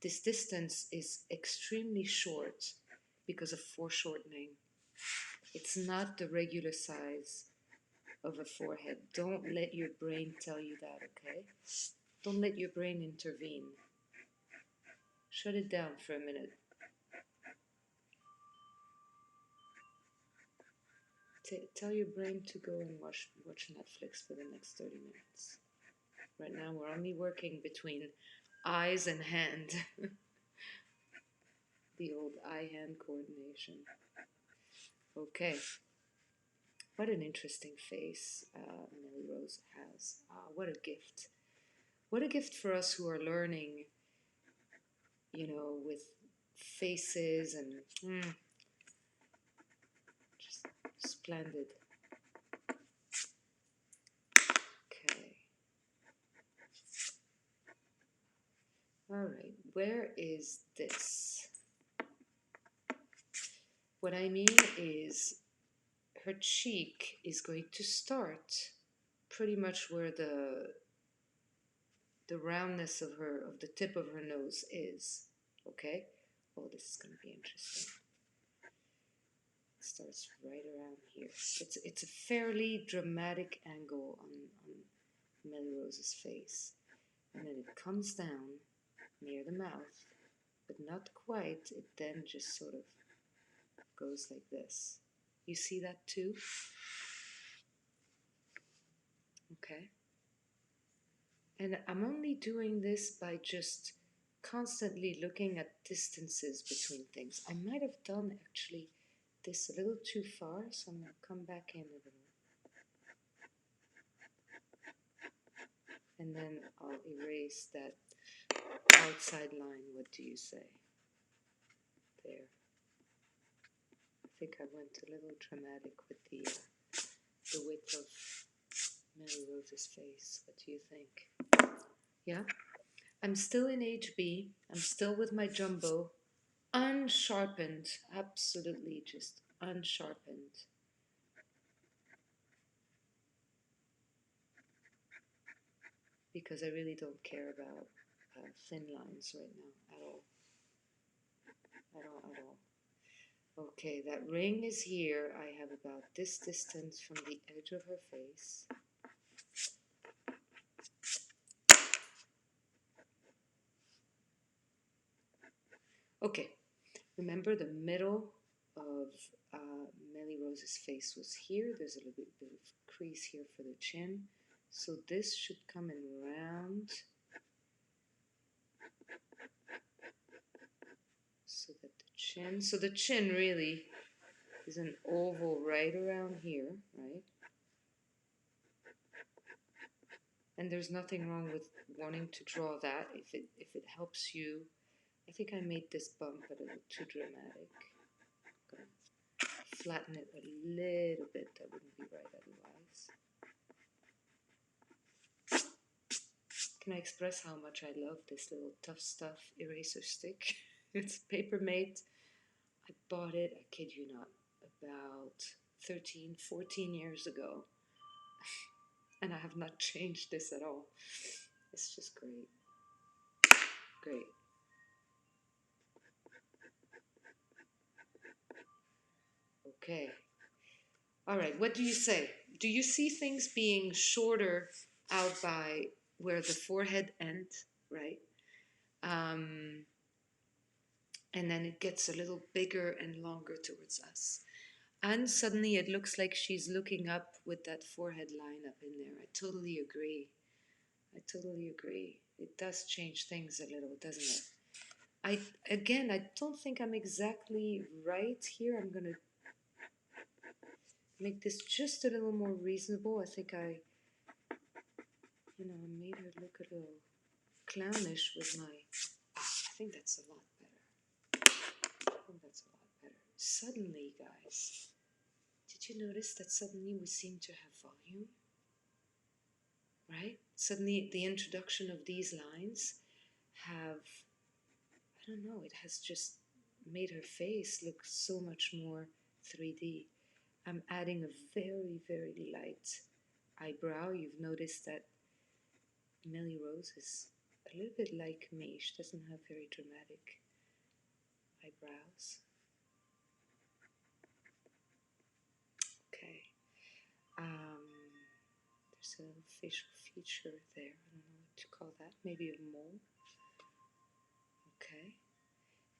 This distance is extremely short because of foreshortening. It's not the regular size of a forehead. Don't let your brain tell you that, okay? Don't let your brain intervene. Shut it down for a minute. Tell your brain to go and watch Netflix for the next 30 minutes. Right now we're only working between eyes and hand. The old eye-hand coordination. Okay. What an interesting face Millie Rose has. What a gift. What a gift for us who are learning, you know, with faces and just splendid. Okay. All right. Where is this? What I mean is her cheek is going to start pretty much where the roundness of the tip of her nose is. Okay? Oh, this is going to be interesting. It starts right around here. It's a fairly dramatic angle on Millie Rose's face. And then it comes down near the mouth, but not quite. It then just sort of goes like this. You see that too? Okay. And I'm only doing this by just constantly looking at distances between things. I might have done actually this a little too far, so I'm going to come back in a little. And then I'll erase that outside line. What do you say? There. I think I went a little dramatic with the width of Millie Rose's face. What do you think? Yeah? I'm still in HB. I'm still with my jumbo. Unsharpened. Absolutely just unsharpened. Because I really don't care about thin lines right now at all. At all, at all. Okay, that ring is here. I have about this distance from the edge of her face. Okay, remember the middle of Millie Rose's face was here. There's a little bit of crease here for the chin. So this should come in round. So the chin really is an oval right around here, right? And there's nothing wrong with wanting to draw that if it helps you. I think I made this bump a little too dramatic. I'm gonna flatten it a little bit. That wouldn't be right otherwise. Can I express how much I love this little Tough Stuff eraser stick? It's paper mate. I bought it, I kid you not, about 13, 14 years ago. And I have not changed this at all. It's just great. Great. Okay. All right, what do you say? Do you see things being shorter out by where the forehead ends, right? And then it gets a little bigger and longer towards us. And suddenly it looks like she's looking up with that forehead line up in there. I totally agree. I totally agree. It does change things a little, doesn't it? I don't think I'm exactly right here. I'm going to make this just a little more reasonable. I think I made her look a little clownish with my... I think that's a lot better. I think that's a lot better. Suddenly, guys, did you notice that suddenly we seem to have volume? Right? Suddenly the introduction of these lines have, I don't know, it has just made her face look so much more 3D. I'm adding a very, very light eyebrow. You've noticed that Millie Rose is a little bit like me. She doesn't have very dramatic eyebrows. Okay. There's a facial feature there. I don't know what to call that. Maybe a mole. Okay.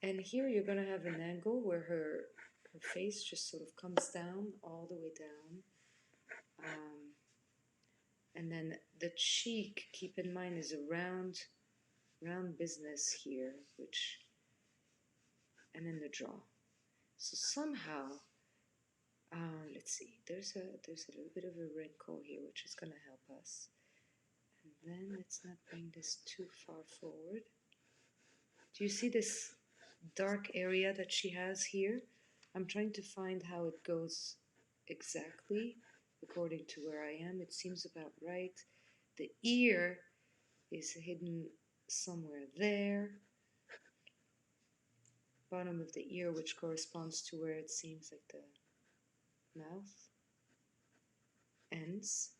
And here you're going to have an angle where her face just sort of comes down all the way down. And then the cheek, keep in mind, is a round business here, which, and then the jaw. So somehow, let's see, there's a little bit of a wrinkle here, which is going to help us. And then let's not bring this too far forward. Do you see this dark area that she has here? I'm trying to find how it goes exactly according to where I am. It seems about right. The ear is hidden somewhere there. Bottom of the ear, which corresponds to where it seems like the mouth ends.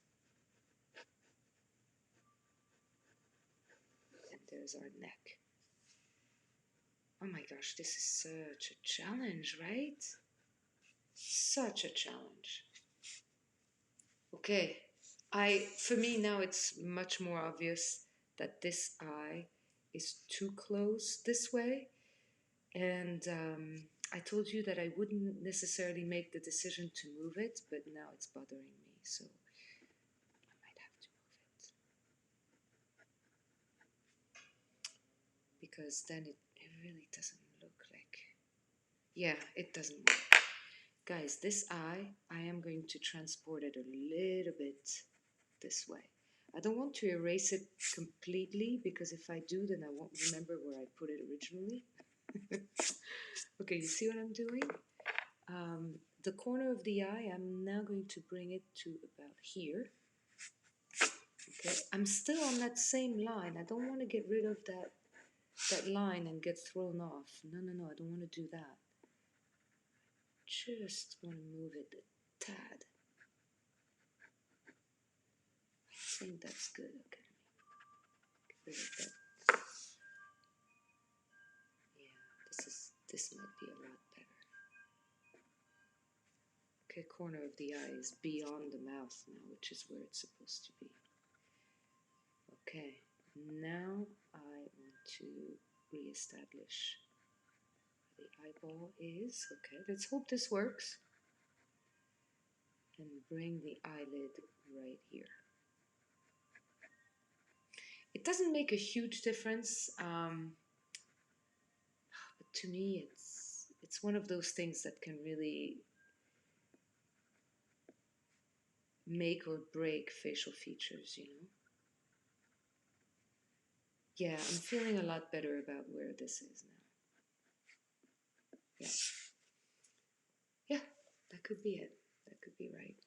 And there's our neck. Oh my gosh, this is such a challenge, right? Such a challenge. Okay, for me now it's much more obvious that this eye is too close this way, and I told you that I wouldn't necessarily make the decision to move it, but now it's bothering me, so I might have to move it, because then it really doesn't look like, yeah, it doesn't work. Guys, this eye, I am going to transport it a little bit this way. I don't want to erase it completely, because if I do, then I won't remember where I put it originally. Okay, you see what I'm doing? The corner of the eye, I'm now going to bring it to about here. Okay, I'm still on that same line. I don't want to get rid of that line and get thrown off. No, I don't want to do that. Just want to move it a tad. I think that's good. Okay, get rid of that. Yeah, this might be a lot better. Okay, corner of the eye is beyond the mouth now, which is where it's supposed to be. Okay, now I want to re-establish where the eyeball is. Okay, let's hope this works. And bring the eyelid right here. It doesn't make a huge difference, but to me it's one of those things that can really make or break facial features, you know. Yeah, I'm feeling a lot better about where this is now. Yeah. Yeah, that could be it. That could be right.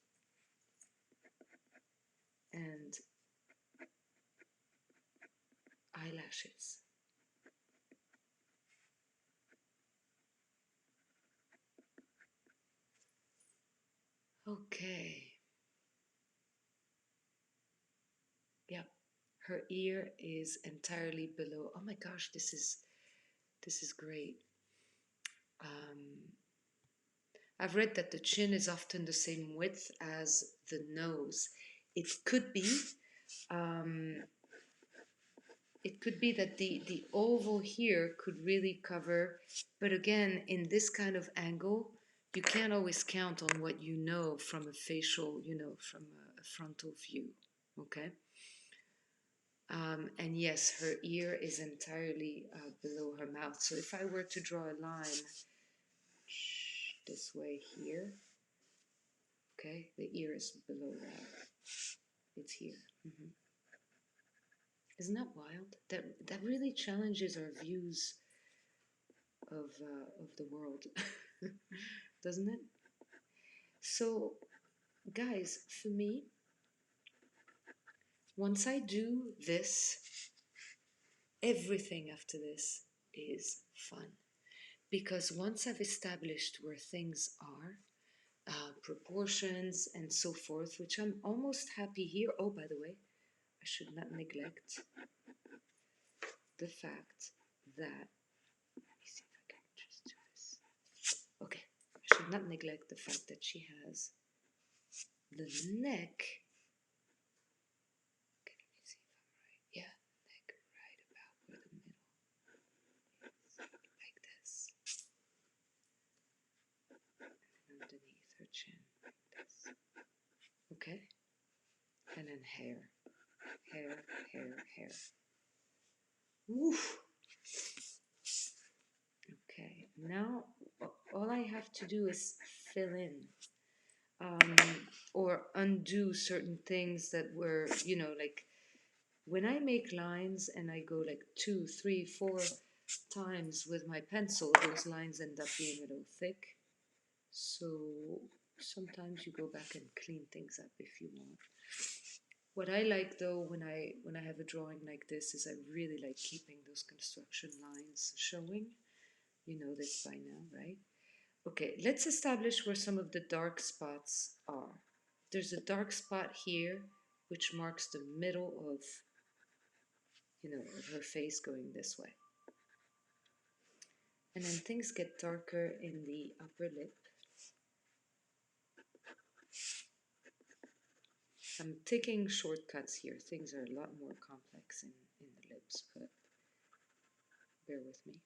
And eyelashes. Okay. Yep. Her ear is entirely below. Oh my gosh, this is great. I've read that the chin is often the same width as the nose. It could be. Um, it could be that the oval here could really cover, but again, in this kind of angle, you can't always count on what you know from a facial, you know, from a frontal view. Okay. And yes, her ear is entirely below her mouth. So if I were to draw a line this way here, okay, the ear is below that. It's here. Mm-hmm. Isn't that wild? That really challenges our views of the world, doesn't it? So, guys, for me, once I do this, everything after this is fun. Because once I've established where things are, proportions and so forth, which I'm almost happy here. Oh, by the way, I should not neglect the fact that, let me see if I can just do this. Okay, I should not neglect the fact that she has the neck. Okay, let me see if I'm right. Yeah, neck right about where the middle is, like this. chin. Okay? And then hair. Hair, hair, hair. Woof! Okay, now all I have to do is fill in um, or undo certain things that were, like when I make lines and I go like 2, 3, 4 times with my pencil, those lines end up being a little thick. So sometimes you go back and clean things up if you want. What I like though when I have a drawing like this is I really like keeping those construction lines showing. You know this by now, right? Okay, let's establish where some of the dark spots are. There's a dark spot here which marks the middle of her face going this way. And then things get darker in the upper lip. I'm taking shortcuts here. Things are a lot more complex in the lips, but bear with me.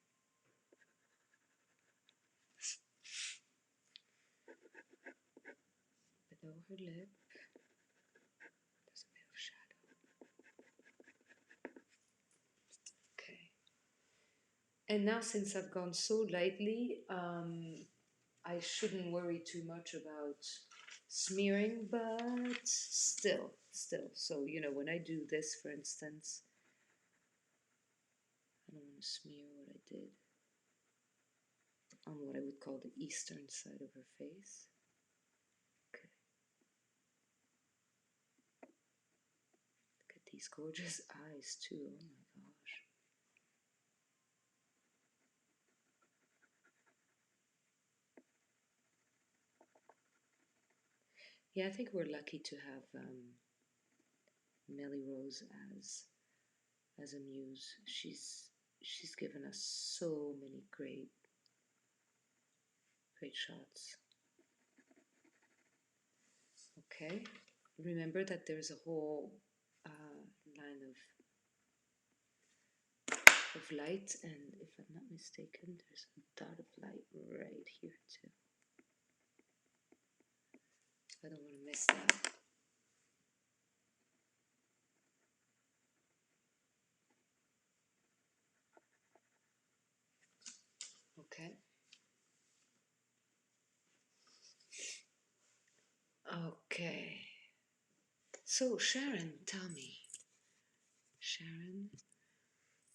Below her lip, there's a bit of shadow. Okay. And now since I've gone so lightly, I shouldn't worry too much about smearing, but still. So, when I do this, for instance, I don't want to smear what I did on what I would call the eastern side of her face. Okay. Look at these gorgeous eyes too, oh my gosh. Yeah, I think we're lucky to have Nellie Rose as a muse. She's given us so many great shots. Okay, remember that there's a whole line of light, and if I'm not mistaken, there's a dot of light right here too. I don't want to miss that. Okay. Okay. So Sharon, tell me. Sharon,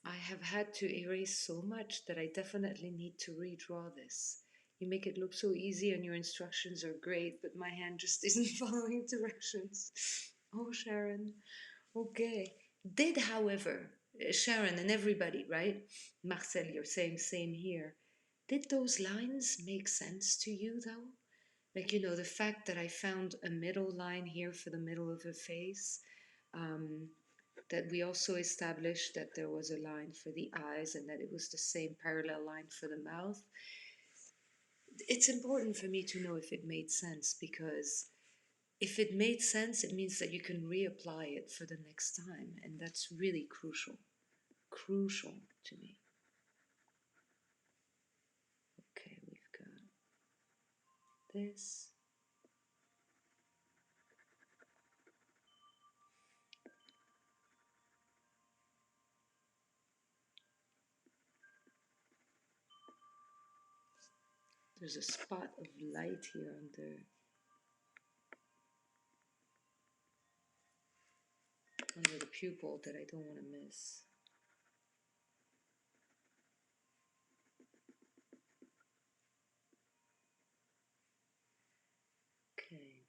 I have had to erase so much that I definitely need to redraw this. You make it look so easy and your instructions are great, but my hand just isn't following directions. Oh, Sharon. Okay. However, Sharon and everybody, right? Marcel, you're saying same here. Did those lines make sense to you, though? Like, the fact that I found a middle line here for the middle of her face, that we also established that there was a line for the eyes and that it was the same parallel line for the mouth. It's important for me to know if it made sense, because if it made sense, it means that you can reapply it for the next time, and that's really crucial to me. Okay, we've got this. There's a spot of light here under the pupil that I don't want to miss. Okay.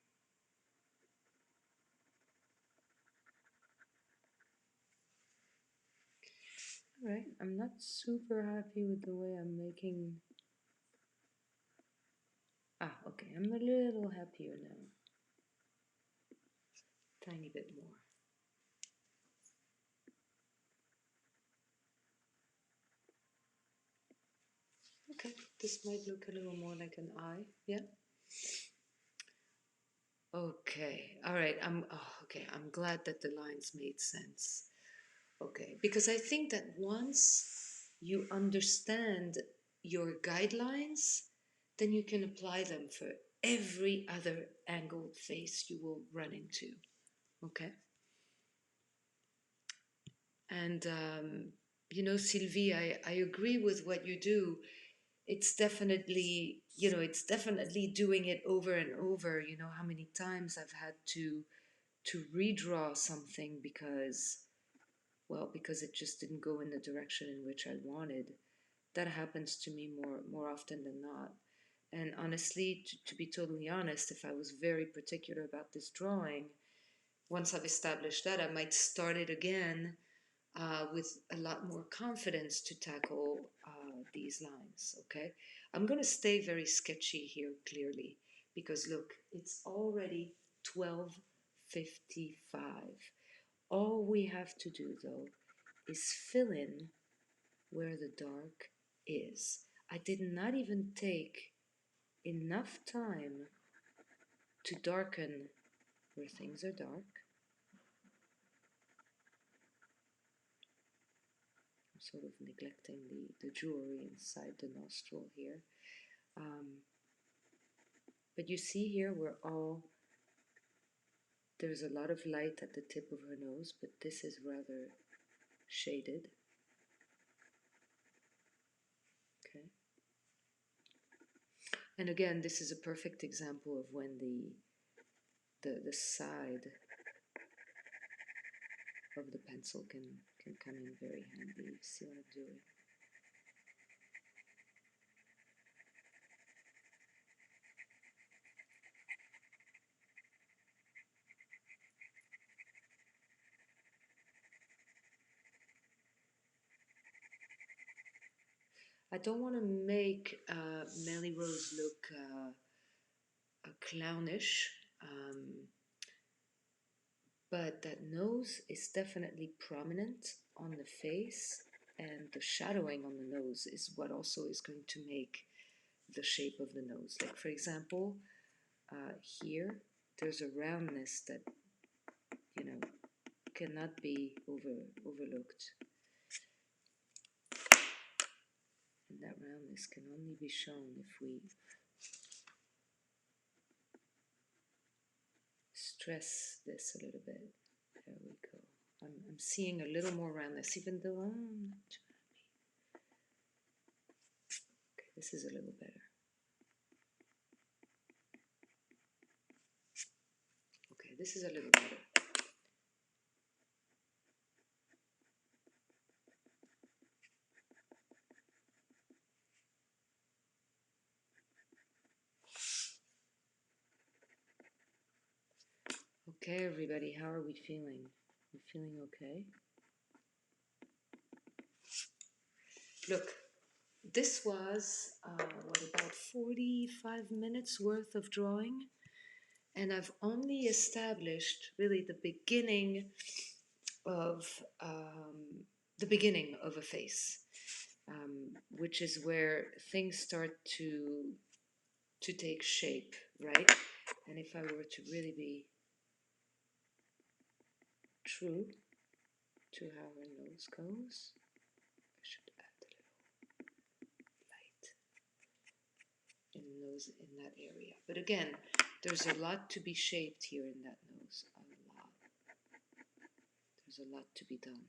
Alright, I'm not super happy with the way I'm making. Okay, I'm a little happier now. Tiny bit more. Okay, this might look a little more like an eye, yeah? Okay, alright, I'm glad that the lines made sense. Okay, because I think that once you understand your guidelines, then you can apply them for every other angled face you will run into. Okay? And, Sylvie, I agree with what you do. It's definitely, it's definitely doing it over and over. You know, how many times I've had to redraw something because, well, because it just didn't go in the direction in which I wanted. That happens to me more often than not. And honestly, to be totally honest, if I was very particular about this drawing, once I've established that, I might start it again with a lot more confidence to tackle these lines. Okay, I'm going to stay very sketchy here, clearly, because look, it's already 12:55. All we have to do, though, is fill in where the dark is. I did not even take enough time to darken where things are dark. I'm sort of neglecting the jewelry inside the nostril here. But you see here, there's a lot of light at the tip of her nose, but this is rather shaded. Okay. And again, this is a perfect example of when the side of the pencil can come in very handy. See what I'm doing? I don't want to make Melly Rose look clownish, but that nose is definitely prominent on the face, and the shadowing on the nose is what also is going to make the shape of the nose. Like, for example, here there's a roundness that, you know, cannot be overlooked. And that roundness can only be shown if we stress this a little bit. There we go. I'm seeing a little more roundness, even though I'm not too happy. Okay, this is a little better. Okay, this is a little better. Okay, everybody, how are we feeling? You feeling okay? Look, this was, about 45 minutes worth of drawing, and I've only established really of the beginning of a face, which is where things start to take shape, right? And if I were to really be true to how her nose goes, I should add a little light in the nose in that area. But again, there's a lot to be shaped here in that nose. A lot. There's a lot to be done.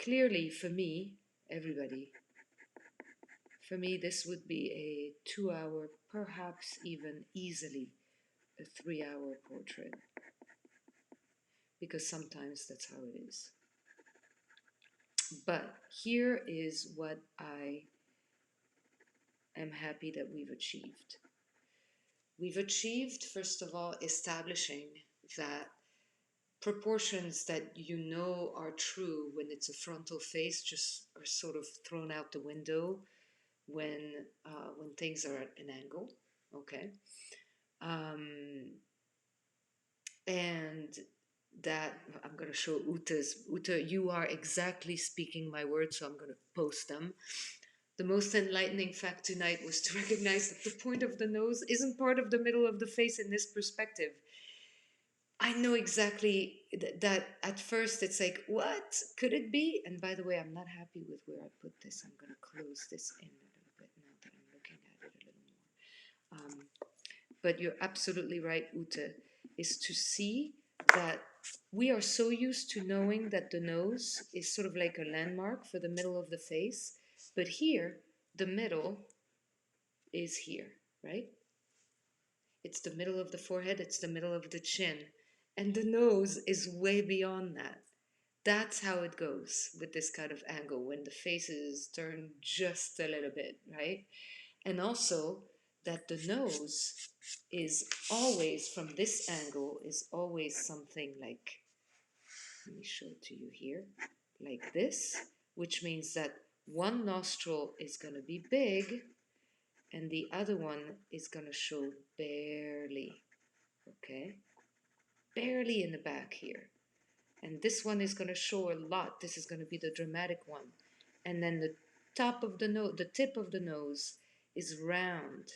Clearly, for me, everybody, for me, this would be a 2 hour, perhaps even easily a 3 hour portrait. Because sometimes that's how it is. But here is what I am happy that we've achieved. We've achieved, first of all, establishing that proportions that you know are true when it's a frontal face just are sort of thrown out the window when things are at an angle. Okay, and that I'm going to show Uta, you are exactly speaking my words, so I'm going to post them. The most enlightening fact tonight was to recognize that the point of the nose isn't part of the middle of the face in this perspective. I know exactly that at first it's like, what could it be? And by the way, I'm not happy with where I put this. I'm going to close this in a little bit now that I'm looking at it a little more. but you're absolutely right, Ute, is to see that we are so used to knowing that the nose is sort of like a landmark for the middle of the face, but here, the middle is here, right? It's the middle of the forehead, it's the middle of the chin, and the nose is way beyond that. That's how it goes with this kind of angle when the faces turn just a little bit, right? And also that the nose is always, from this angle, is always something like, let me show it to you here, like this, which means that one nostril is going to be big and the other one is going to show barely, okay? Barely in the back here. And this one is going to show a lot. This is going to be the dramatic one. And then the top of the nose, the tip of the nose is round.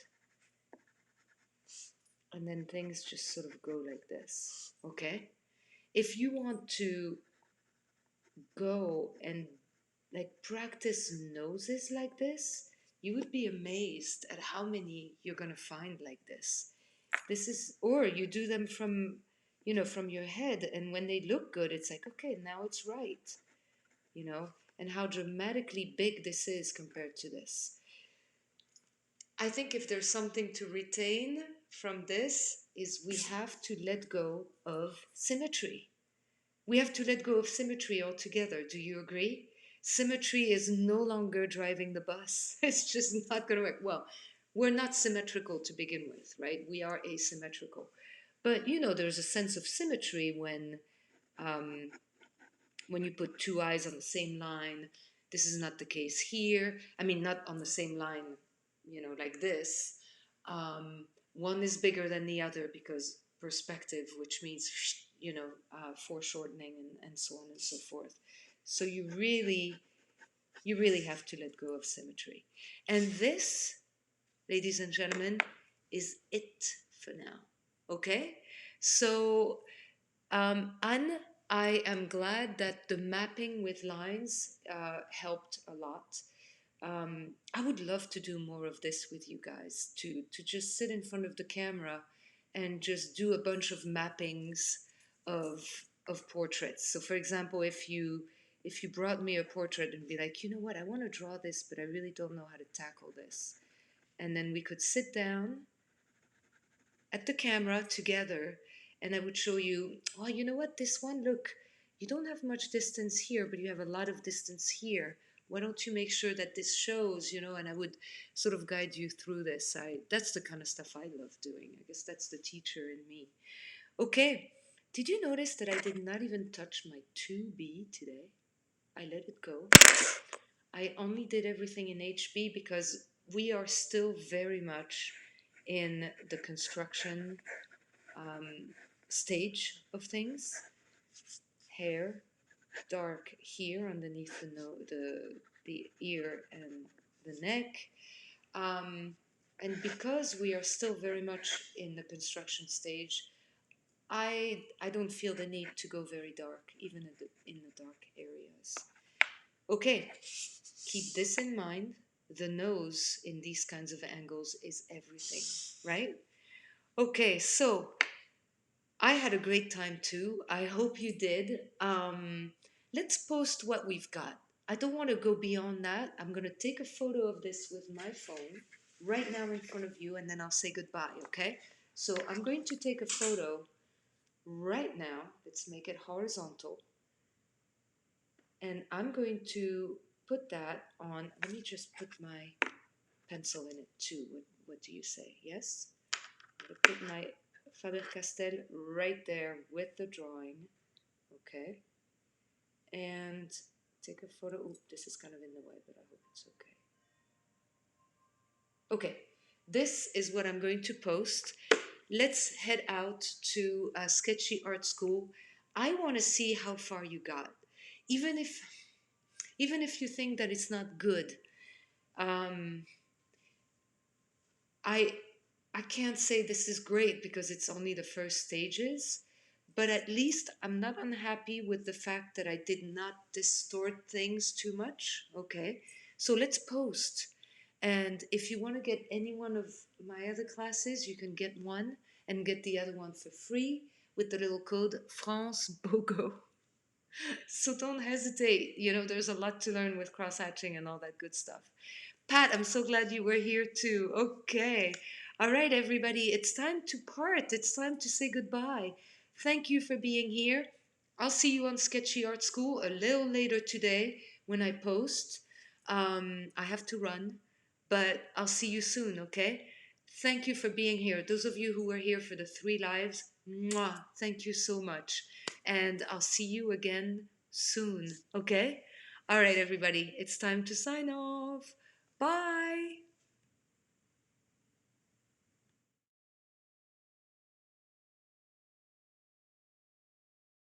And then things just sort of go like this, okay? If you want to go and like practice noses like this, you would be amazed at how many you're going to find like this. This is, or you do them from, you know, from your head, and when they look good, it's like, okay, now it's right, you know, and how dramatically big this is compared to this. I think if there's something to retain from this is we have to let go of symmetry. We have to let go of symmetry altogether. Do you agree? Symmetry is no longer driving the bus. It's just not going to work. Well, we're not symmetrical to begin with, right? We are asymmetrical. But you know, there's a sense of symmetry um, when you put two eyes on the same line. This is not the case here. I mean, not on the same line, you know, like this. One is bigger than the other because perspective, which means, you know, foreshortening and so on and so forth. So you really have to let go of symmetry. And this, ladies and gentlemen, is it for now. Okay? So Anne, I am glad that the mapping with lines helped a lot. I would love to do more of this with you guys, to just sit in front of the camera and just do a bunch of mappings of of portraits. So, for example, if you brought me a portrait and be like, you know what, I want to draw this, but I really don't know how to tackle this, and then we could sit down at the camera together and I would show you, oh, you know what, this one, look, you don't have much distance here, but you have a lot of distance here. Why don't you make sure that this shows, you know, and I would sort of guide you through this. That's the kind of stuff I love doing. I guess that's the teacher in me. Okay, did you notice that I did not even touch my 2B today? I let it go. I only did everything in HB because we are still very much in the construction stage of things. Hair, dark here underneath the ear and the neck. And because we are still very much in the construction stage, I don't feel the need to go very dark, even in the dark areas. Okay, keep this in mind. The nose in these kinds of angles is everything, right? Okay, so I had a great time too. I hope you did. Let's post what we've got. I don't want to go beyond that. I'm going to take a photo of this with my phone right now in front of you, and then I'll say goodbye, okay? So I'm going to take a photo right now. Let's make it horizontal. And I'm going to put that on. Let me just put my pencil in it too. What do you say? Yes? I'm going to put my Faber-Castell right there with the drawing. Okay. And take a photo. Ooh, this is kind of in the way, but I hope it's okay. Okay. This is what I'm going to post. Let's head out to Sketchy Art School. I want to see how far you got. Even if you think that it's not good, um, I I can't say this is great because it's only the first stages, but at least I'm not unhappy with the fact that I did not distort things too much. Okay, so let's post And if you want to get any one of my other classes, you can get one and get the other one for free with the little code France BOGO. So don't hesitate. You know, there's a lot to learn with cross hatching and all that good stuff. Pat, I'm so glad you were here too. Okay. All right, everybody, it's time to part. It's time to say goodbye. Thank you for being here. I'll see you on Sketchy Art School a little later today when I post. I have to run, but I'll see you soon, okay? Thank you for being here. Those of you who were here for the 3 lives, mwah, thank you so much. And I'll see you again soon, okay? All right, everybody, it's time to sign off. Bye.